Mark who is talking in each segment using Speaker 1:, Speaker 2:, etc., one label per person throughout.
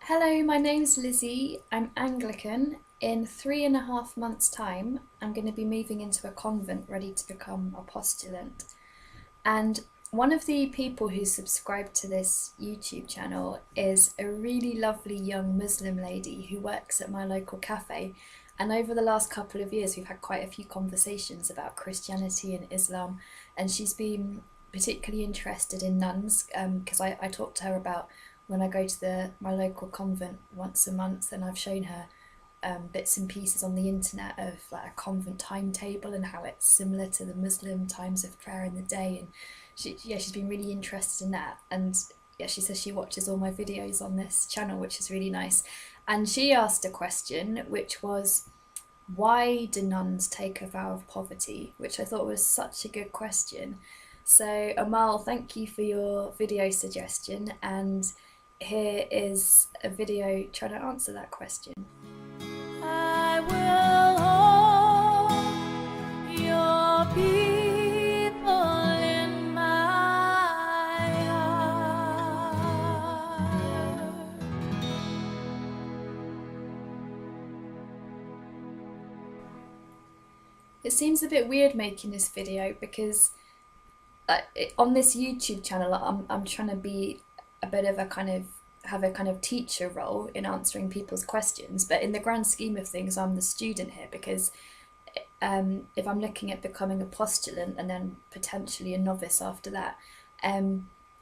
Speaker 1: Hello, my name's Lizzie. I'm Anglican. In 3.5 months' time, I'm going to be moving into a convent ready to become a postulant. And one of the people who subscribed to this YouTube channel is a really lovely young Muslim lady who works at my local cafe. And over the last couple of years, we've had quite a few conversations about Christianity and Islam. And she's been particularly interested in nuns because I talked to her about when I go to my local convent once a month, and I've shown her bits and pieces on the internet of like a convent timetable and how it's similar to the Muslim times of prayer in the day. And she's been really interested in that. And yeah, she says she watches all my videos on this channel, which is really nice. And she asked a question, which was, why do nuns take a vow of poverty? Which I thought was such a good question. So Amal, thank you for your video suggestion, and here is a video trying to answer that question.
Speaker 2: I will hold your people in my heart.
Speaker 1: It seems a bit weird making this video because on this YouTube channel I'm trying to be a bit of a kind of have a kind of teacher role in answering people's questions, but in the grand scheme of things I'm the student here because if I'm looking at becoming a postulant and then potentially a novice after that,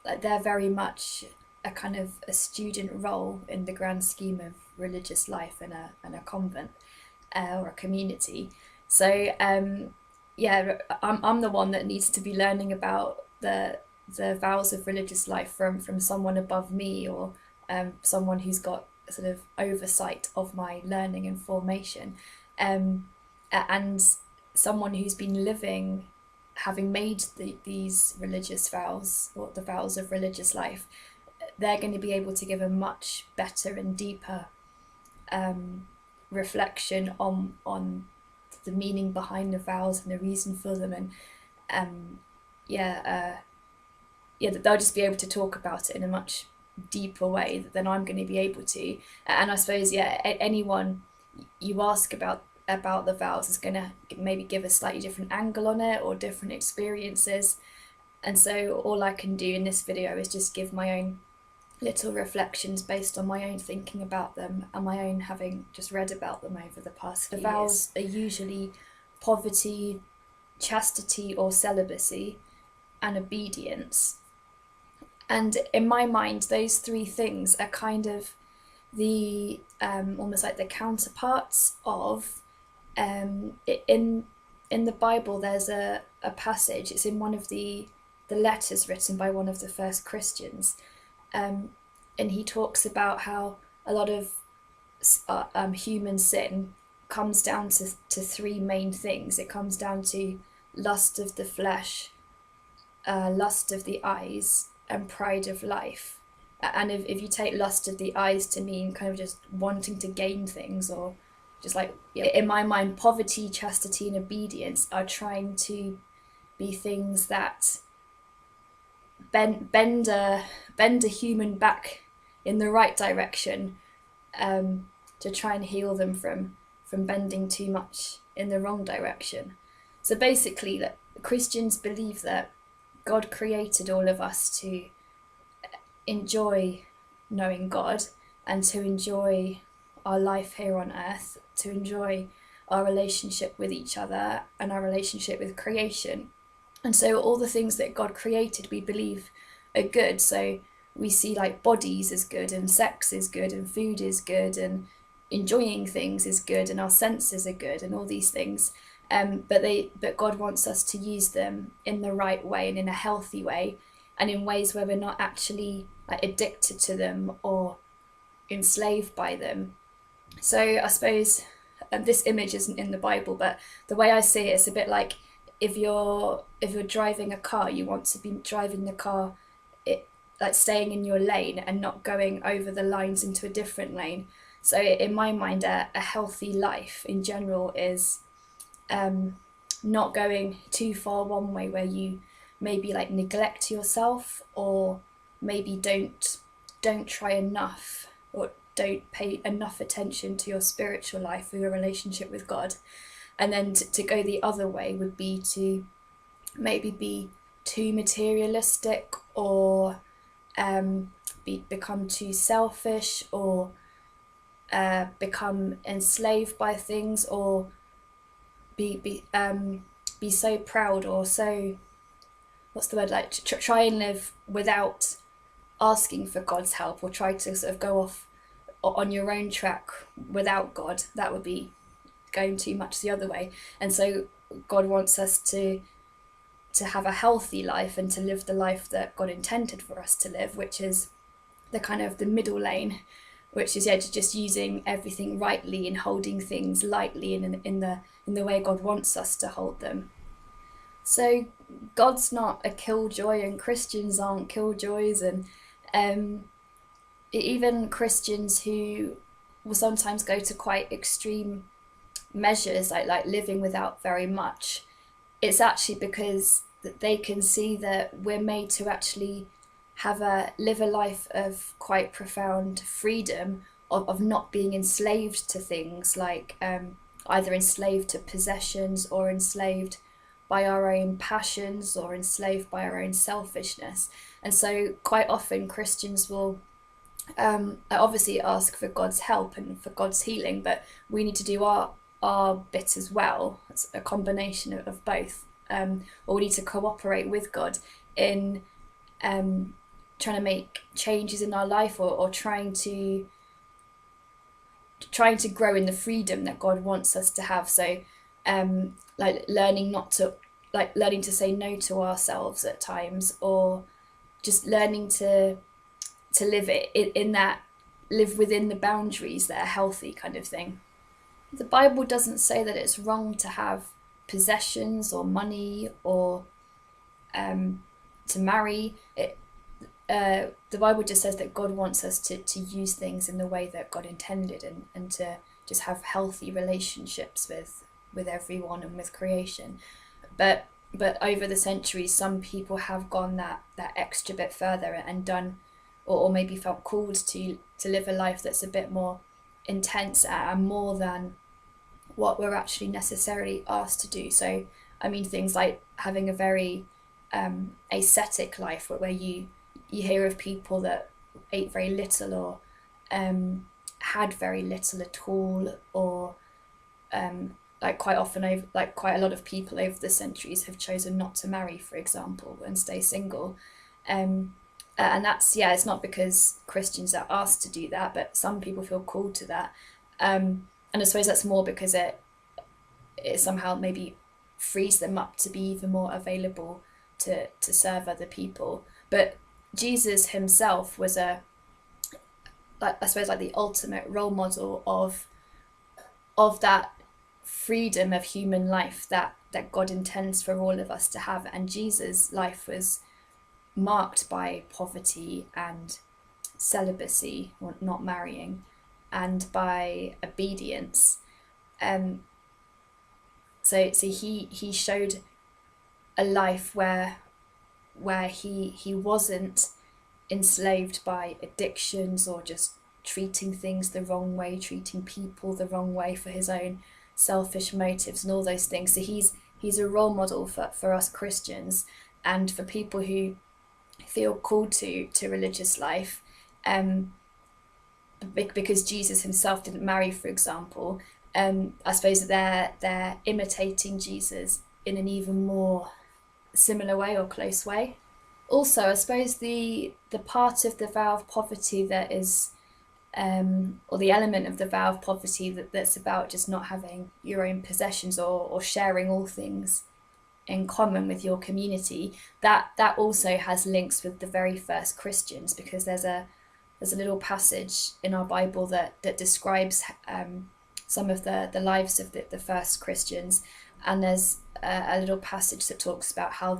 Speaker 1: like they're very much a kind of a student role in the grand scheme of religious life in a convent or a community. So yeah, I'm the one that needs to be learning about the vows of religious life from someone above me, or someone who's got sort of oversight of my learning and formation, and someone who's been living, having made these religious vows, or the vows of religious life. They're going to be able to give a much better and deeper reflection on the meaning behind the vows and the reason for them, and yeah, they'll just be able to talk about it in a much deeper way than I'm going to be able to. And I suppose, yeah, anyone you ask about the vows is going to maybe give a slightly different angle on it or different experiences. And so all I can do in this video is just give my own little reflections based on my own thinking about them and my own having just read about them over the past few years. The vows are usually poverty, chastity or celibacy, and obedience. And in my mind, those three things are kind of the almost like the counterparts of in the Bible. There's a passage. It's in one of the letters written by one of the first Christians, and he talks about how a lot of human sin comes down to three main things. It comes down to lust of the flesh, lust of the eyes, and pride of life. And if you take lust of the eyes to mean kind of just wanting to gain things, or just like, in my mind, poverty, chastity and obedience are trying to be things that bend a human back in the right direction, to try and heal them from bending too much in the wrong direction. So basically, that Christians believe that God created all of us to enjoy knowing God and to enjoy our life here on earth, to enjoy our relationship with each other and our relationship with creation. And so all the things that God created we believe are good. So we see like bodies as good, and sex is good, and food is good, and enjoying things is good, and our senses are good, and all these things. But God wants us to use them in the right way and in a healthy way, and in ways where we're not actually like addicted to them or enslaved by them. So I suppose this image isn't in the Bible, but the way I see it, it's a bit like if you're driving a car, you want to be driving the car, like staying in your lane and not going over the lines into a different lane. So in my mind, a healthy life in general is not going too far one way where you maybe like neglect yourself, or maybe don't try enough, or don't pay enough attention to your spiritual life or your relationship with God. And then to go the other way would be to maybe be too materialistic, or become too selfish, or become enslaved by things, or be so proud, or so, what's the word, like try and live without asking for God's help, or try to sort of go off on your own track without God. That would be going too much the other way. And so God wants us to have a healthy life and to live the life that God intended for us to live, which is the kind of the middle lane, which is just using everything rightly and holding things lightly and in the way God wants us to hold them. So God's not a killjoy, and Christians aren't killjoys, and even Christians who will sometimes go to quite extreme measures, like living without very much, it's actually because that they can see that we're made to actually live a life of quite profound freedom, of not being enslaved to things, like either enslaved to possessions, or enslaved by our own passions, or enslaved by our own selfishness. And so quite often Christians will obviously ask for God's help and for God's healing, but we need to do our bit as well. It's a combination of both. Or we need to cooperate with God in trying to make changes in our life, or trying to grow in the freedom that God wants us to have. So like learning to say no to ourselves at times, or just learning to live live within the boundaries that are healthy, kind of thing. The Bible doesn't say that it's wrong to have possessions or money, or to marry. The Bible just says that God wants us to use things in the way that God intended, and to just have healthy relationships with everyone and with creation. But over the centuries, some people have gone that extra bit further and done, or maybe felt called to live a life that's a bit more intense and more than what we're actually necessarily asked to do. So I mean things like having a very ascetic life, where you hear of people that ate very little, or had very little at all, or like quite often, quite a lot of people over the centuries have chosen not to marry, for example, and stay single. And that's, it's not because Christians are asked to do that, but some people feel called to that. And I suppose that's more because it somehow maybe frees them up to be even more available to serve other people. But Jesus himself was I suppose like the ultimate role model of that freedom of human life that God intends for all of us to have. And Jesus' life was marked by poverty and celibacy, or not marrying, and by obedience. So he showed a life where he wasn't enslaved by addictions, or just treating things the wrong way, treating people the wrong way for his own selfish motives and all those things. So he's a role model for us Christians, and for people who feel called to religious life, because Jesus himself didn't marry, for example. I suppose they're imitating Jesus in an even more similar way or close way. Also, I suppose the part of the vow of poverty that is, or the element of the vow of poverty that's about just not having your own possessions, or sharing all things in common with your community, that also has links with the very first Christians, because there's a little passage in our Bible that describes some of the lives of the first Christians, and there's a little passage that talks about how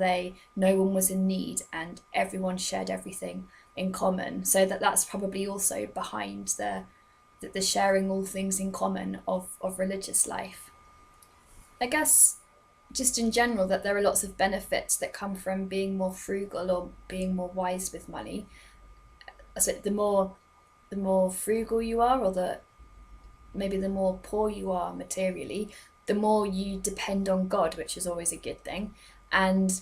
Speaker 1: no one was in need and everyone shared everything in common. So that's probably also behind the sharing all things in common of religious life. I guess just in general, that there are lots of benefits that come from being more frugal or being more wise with money. So the more the more frugal you are, or maybe the more poor you are materially, the more you depend on God, which is always a good thing. And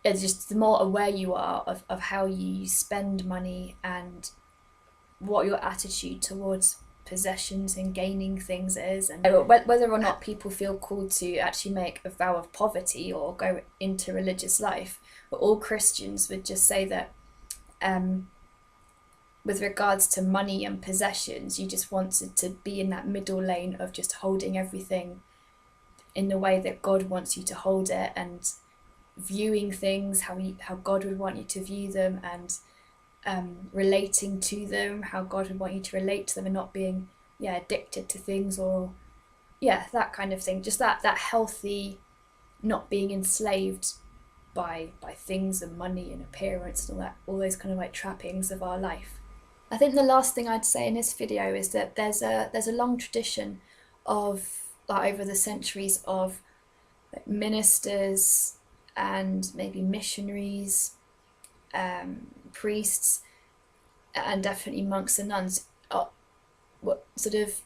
Speaker 1: it's just the more aware you are of how you spend money and what your attitude towards possessions and gaining things is, and whether or not people feel called to actually make a vow of poverty or go into religious life. But all Christians would just say that with regards to money and possessions, you just wanted to be in that middle lane of just holding everything in the way that God wants you to hold it, and viewing things how God would want you to view them, and relating to them how God would want you to relate to them, and not being addicted to things, or that kind of thing. Just that healthy, not being enslaved by things and money and appearance and all those kind of like trappings of our life. I think the last thing I'd say in this video is that there's a long tradition of, like, over the centuries, of ministers and maybe missionaries, priests, and definitely monks and nuns, what sort of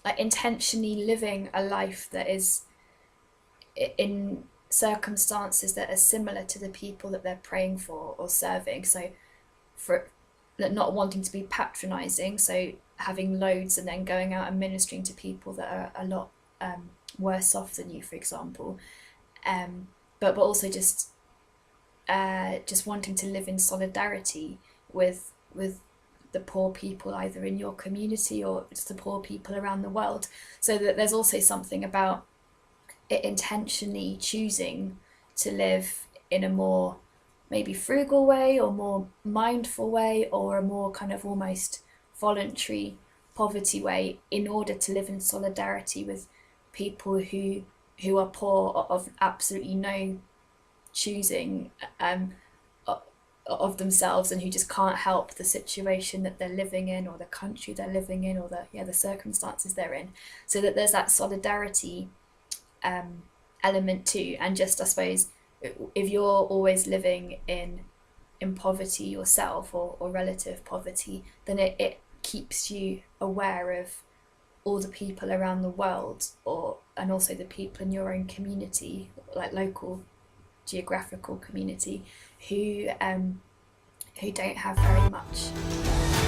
Speaker 1: like intentionally living a life that is in circumstances that are similar to the people that they're praying for or serving. So for not wanting to be patronizing, so having loads and then going out and ministering to people that are a lot worse off than you, for example, but also just wanting to live in solidarity with the poor people, either in your community or just the poor people around the world. So that there's also something about it intentionally choosing to live in a more maybe frugal way, or more mindful way, or a more kind of almost voluntary poverty way, in order to live in solidarity with people who are poor, of absolutely no choosing of themselves, and who just can't help the situation that they're living in, or the country they're living in, or the circumstances they're in. So that there's that solidarity element too. And just, I suppose, if you're always living in poverty yourself, or relative poverty, then it keeps you aware of all the people around the world, and also the people in your own community, like local geographical community, who don't have very much.